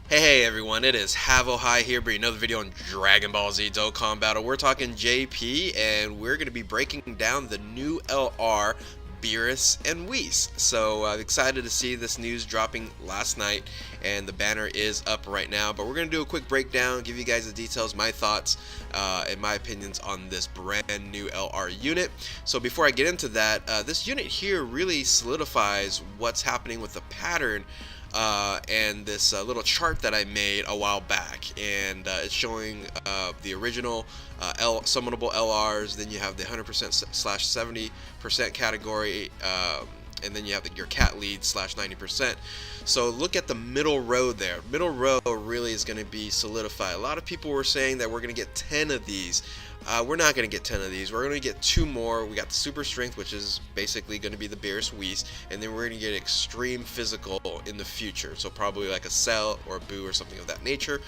Hey everyone, it is Havo High here bringing another video on Dragon Ball Z Dokkan Battle. We're talking JP and we're going to be breaking down the new LR, Beerus and Whis. So excited to see this news dropping last night, and the banner is up right now. But we're going to do a quick breakdown, give you guys the details, my thoughts, and my opinions on this brand new LR unit. So before I get into that, this unit here really solidifies what's happening with the pattern and this little chart that I made a while back, and it's showing the original summonable LRs. Then you have the 100% slash 70% category, and then you have your cat lead slash 90%. So look at the middle row there. Middle row really is going to be solidified. A lot of people were saying that we're going to get 10 of these. We're not going to get 10 of these. We're going to get 2 more. We got the Super Strength, which is basically going to be the Beerus Whis, and then we're going to get Extreme Physical in the future. So probably like a Cell or a Boo or something of that nature.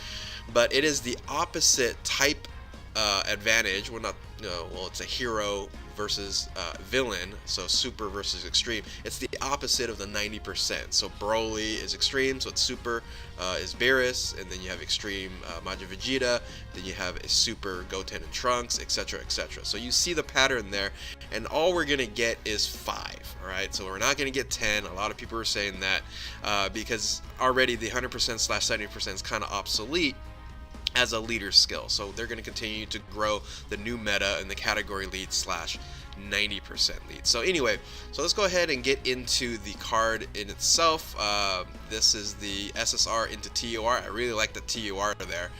But it is the opposite type advantage. Well, not well, it's a hero versus villain, so super versus extreme. It's the opposite of the 90%. So Broly is extreme, so it's super is Beerus, and then you have extreme Majin Vegeta, then you have a super Goten and Trunks, etc., etc. So you see the pattern there, and all we're gonna get is 5. All right, so we're not gonna get 10. A lot of people are saying that because already the 100% slash 70% is kind of obsolete as a leader skill. So they're going to continue to grow the new meta and the category lead slash 90% lead. So anyway, so let's go ahead and get into the card in itself. This is the SSR into TUR. I really like the TUR there.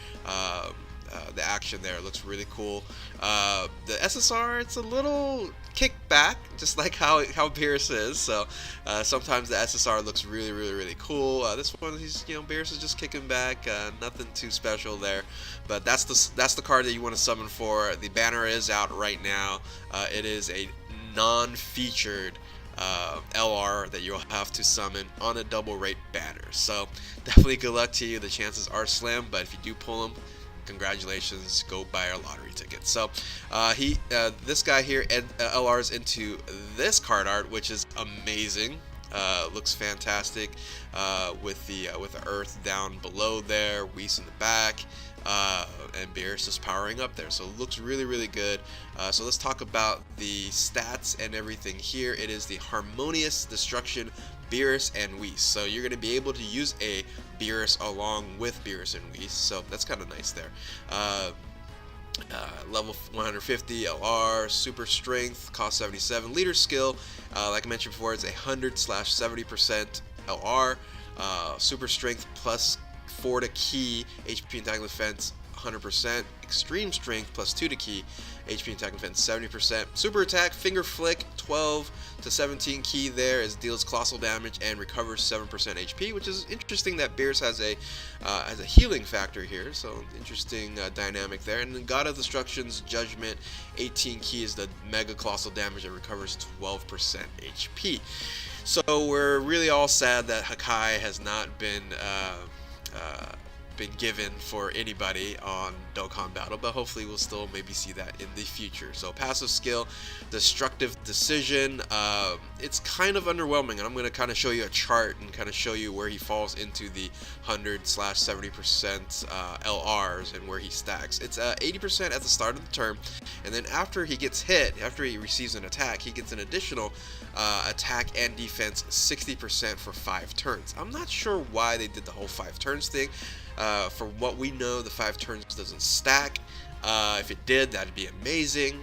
The action there looks really cool. The SSR, it's a little kickback, just like how Beerus is. So sometimes the SSR looks really cool. This one, Beerus is just kicking back. Nothing too special there. But that's the card that you want to summon for. The banner is out right now. It is a non-featured LR that you'll have to summon on a double rate banner. So definitely good luck to you. The chances are slim, but if you do pull them, congratulations, go buy our lottery ticket. So this guy here LRs into this card art, which is amazing. Looks fantastic with the Earth down below there, Whis in the back, and Beerus is powering up there. So it looks really good. So let's talk about the stats and everything here. It is the Harmonious Destruction Beerus and Whis. So you're going to be able to use a Beerus along with Beerus and Whis. So that's kind of nice there. Level 150 LR, Super Strength, cost 77. Leader skill, like I mentioned before, it's 100 slash 70% LR. Super Strength plus 4 to key, HP and attack defense 100%. Extreme Strength plus 2 to key, HP and attack defense 70%. Super Attack, Finger Flick, 12 to 17 key there, as deals colossal damage and recovers 7% HP, which is interesting that Beerus has a healing factor here. So interesting dynamic there. And then God of Destruction's Judgment, 18 key is the mega colossal damage and recovers 12% HP. So we're really all sad that Hakai has not been given for anybody on Dokkan Battle, but hopefully we'll still maybe see that in the future. So passive skill, Destructive Decision, it's kind of underwhelming, and I'm going to kind of show you a chart and kind of show you where he falls into the 100 slash 70% LRs and where he stacks. It's 80% at the start of the turn, and then after he gets hit, after he receives an attack, he gets an additional attack and defense 60% for 5 turns. I'm not sure why they did the whole 5 turns thing. For what we know, the 5 turns doesn't stack. If it did, that'd be amazing,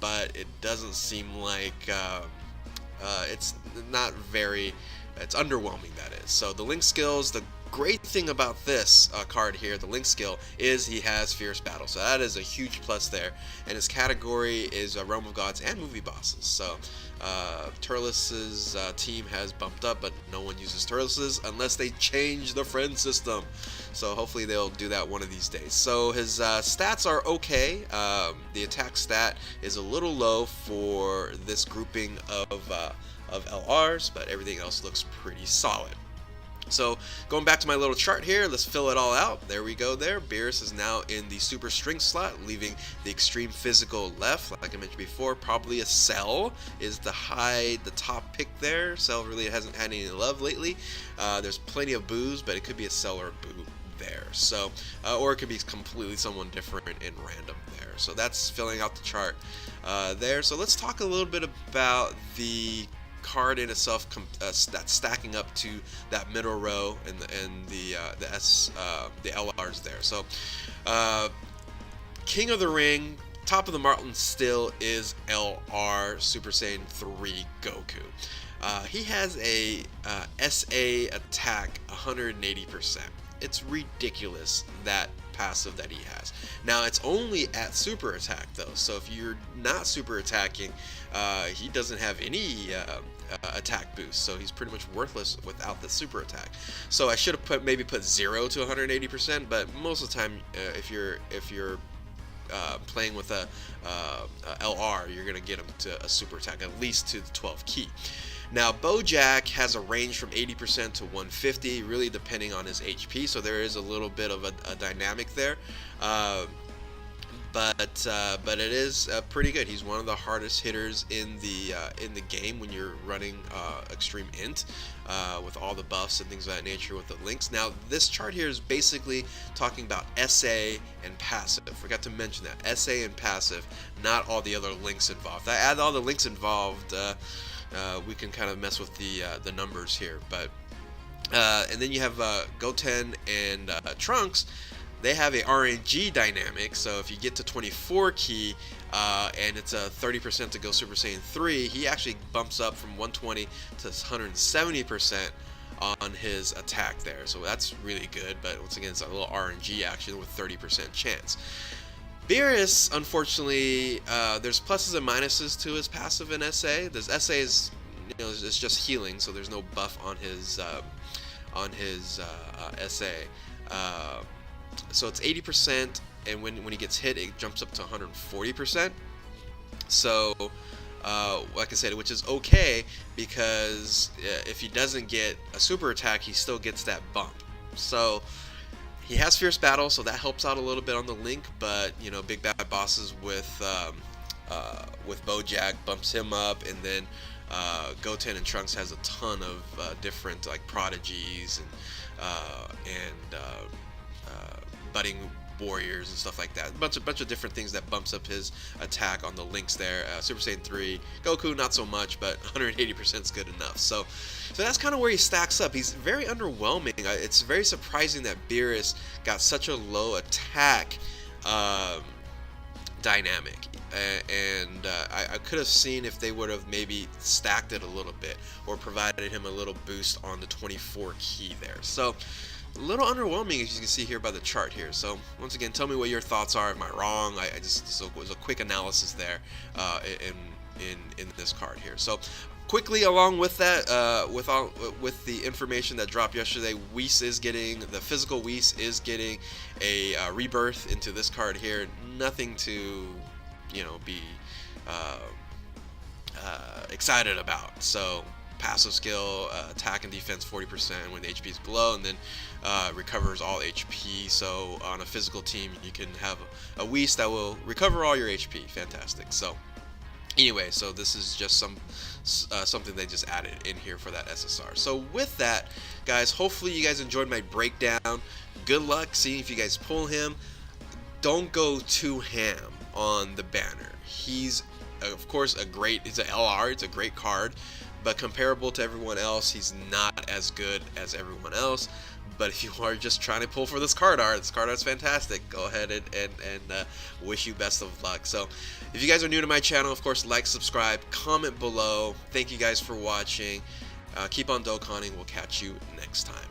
but it doesn't seem like it's not very, it's underwhelming, that is. So the link skills, the great thing about this card here, the link skill, is he has Fierce Battle. So that is a huge plus there. And his category is Realm of Gods and Movie Bosses. So Turles's team has bumped up, but no one uses Turles's unless they change the friend system. So hopefully they'll do that one of these days. So his stats are okay. The attack stat is a little low for this grouping of LRs, but everything else looks pretty solid. So going back to my little chart here, let's fill it all out. There we go there. Beerus is now in the Super Strength slot, leaving the Extreme Physical left. Like I mentioned before, probably a Cell is the top pick there. Cell really hasn't had any love lately. There's plenty of Boos, but it could be a Cell or a Boo. there. So, or it could be completely someone different in random there. So that's filling out the chart there. So let's talk a little bit about the card in itself that's stacking up to that middle row and the LRs there. So King of the Ring, top of the mountain still is LR Super Saiyan 3 Goku. He has a SA attack 180%. It's ridiculous, that passive that he has. Now it's only at super attack though, so if you're not super attacking, he doesn't have any attack boost, so he's pretty much worthless without the super attack. So I should have maybe put 0 to 180%, but most of the time, if you're playing with a LR, you're gonna get him to a super attack, at least to the 12 key. Now Bojack has a range from 80% to 150, really depending on his HP, so there is a little bit of a dynamic there. But it is pretty good. He's one of the hardest hitters in the game when you're running Extreme Int with all the buffs and things of that nature with the links. Now this chart here is basically talking about SA and passive. Forgot to mention that SA and passive, not all the other links involved. If I add all the links involved, we can kind of mess with the numbers here. But and then you have Goten and Trunks. They have a RNG dynamic, so if you get to 24 key and it's a 30% to go Super Saiyan 3, he actually bumps up from 120 to 170% on his attack there. So that's really good, but once again, it's a little RNG action with 30% chance. Beerus, unfortunately, there's pluses and minuses to his passive in SA. This SA is, it's just healing, so there's no buff on his SA. So it's 80%, and when he gets hit, it jumps up to 140%. So, like I said, which is okay, because if he doesn't get a super attack, he still gets that bump. So he has Fierce Battle, so that helps out a little bit on the link. But big bad bosses with Bojack bumps him up, and then Goten and Trunks has a ton of different like prodigies and budding warriors and stuff like that. A bunch of different things that bumps up his attack on the links there. Super Saiyan 3, Goku not so much, but 180% is good enough. So that's kind of where he stacks up. He's very underwhelming. It's very surprising that Beerus got such a low attack dynamic. And I could have seen if they would have maybe stacked it a little bit or provided him a little boost on the 24 key there. So a little underwhelming, as you can see here by the chart here. So once again, tell me what your thoughts are. Am I wrong? This was a quick analysis there in this card here. So quickly, along with that, with the information that dropped yesterday, Whis is getting, the physical Whis is getting a rebirth into this card here. Nothing to be excited about. So passive skill, attack and defense 40% when the HP is below, and then recovers all HP. So on a physical team, you can have a Whis that will recover all your HP. Fantastic. So anyway, so this is just something they just added in here for that SSR. So with that, guys, hopefully you guys enjoyed my breakdown. Good luck seeing if you guys pull him. Don't go too ham on the banner. He's of course it's an LR, it's a great card, but comparable to everyone else, he's not as good as everyone else. But if you are just trying to pull for this card art's fantastic. Go ahead and wish you best of luck. So if you guys are new to my channel, of course, like, subscribe, comment below. Thank you guys for watching. Keep on Dokkaning. We'll catch you next time.